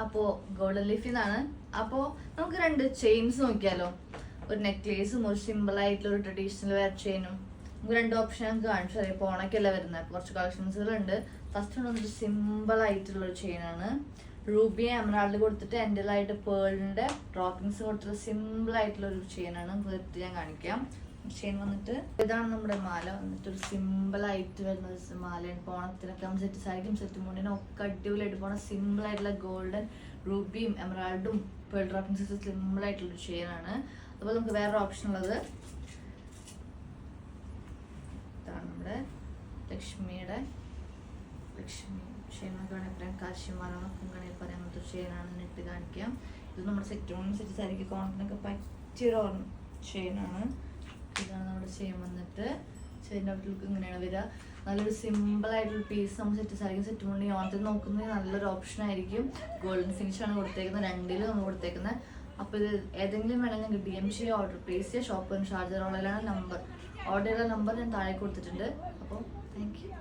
അപ്പോൾ ഗോൾഡൻ ലീഫിൽ നിന്നാണ്. അപ്പോൾ നമുക്ക് 2 ചെയിൻസ് നോക്കിയാലോ. ഒരു നെക്ലേസും ഒരു സിമ്പിൾ ആയിട്ടുള്ള ഒരു ട്രഡീഷണൽ വെയർ ചെയിനും. നമുക്ക് 2 ഓപ്ഷൻ ഞങ്ങൾക്ക് കാണിച്ചു തരാം. ഇപ്പോൾ ഓണക്കല്ല വരുന്നത്, കുറച്ച് കളക്ഷൻസുകളുണ്ട്. ഫസ്റ്റ് വന്നിട്ട് സിമ്പിൾ ആയിട്ടുള്ള ഒരു ചെയിനാണ്. റൂബി എമറാൾഡ് കൊടുത്തിട്ട് എൻഡിലായിട്ട് പേളിന്റെ ഡ്രോപ്പിങ്സ് കൊടുത്തിട്ട് സിമ്പിൾ ആയിട്ടുള്ള ഒരു ചെയിനാണ്. നിർത്തി ഞാൻ കാണിക്കാം. ചെയിൻ വന്നിട്ട് ഇതാണ് നമ്മുടെ മാല വന്നിട്ട് ഒരു സിമ്പിൾ ആയിട്ട് വരുന്ന മാലയാണ്. ഇപ്പോൾ ഓണത്തിനൊക്കെ നമ്മൾ സെറ്റ് സാരിക്കും സെറ്റ് മുണ്ടിനും ഒക്കെ അടിപൊളിയായിട്ട് പോണ സിമ്പിൾ ആയിട്ടുള്ള ഗോൾഡൻ റൂബിയും എമറാൾഡും പേൾ ഡ്രോപ്പിങ്സ് സിമ്പിൾ ആയിട്ടുള്ള ഒരു ചെയിനാണ്. അതുപോലെ നമുക്ക് വേറൊരു ഓപ്ഷൻ ഉള്ളത് ഇതാണ് നമ്മുടെ ലക്ഷ്മി ചെയിൻ എന്നൊക്കെ വേണമെങ്കിൽ പറയാം, കാശിമാല എന്നൊക്കെ വേണമെങ്കിൽ പറയാം. അങ്ങനത്തെ ചെയിനാണ് ഇട്ട് കാണിക്കാം. ഇത് നമ്മുടെ സെറ്റ് സാരിക്ക് കോണത്തിനൊക്കെ പറ്റിയൊരു ചെയിനാണ്. ഇതാണ് നമ്മുടെ ചെയിൻ വന്നിട്ട്. ചെയിൻ്റെ ലുക്ക് ഇങ്ങനെയാണ് വരിക. നല്ലൊരു സിമ്പിൾ ആയിട്ടുള്ള പീസ് നമ്മൾ സെറ്റ് സാരിക്കും സെറ്റ് മുണ്ടി ഓണത്തിൽ നോക്കുന്നത് നല്ലൊരു ഓപ്ഷൻ ആയിരിക്കും. ഗോൾഡൻ ഫിനിഷാണ് കൊടുത്തേക്കുന്നത്, 2 നമ്മൾ കൊടുത്തേക്കുന്നത്. അപ്പോൾ ഇത് ഏതെങ്കിലും വേണമെങ്കിൽ ഞങ്ങൾക്ക് DM ചെയ്യുക, ഓർഡർ പ്ലേസ് ചെയ്യുക. ഷോപ്പ് ഷാർജർ ഓൺലൈനാണ് നമ്പർ. ഓർഡർ ചെയ്ത നമ്പർ ഞാൻ താഴെ കൊടുത്തിട്ടുണ്ട്. അപ്പോൾ താങ്ക് യു.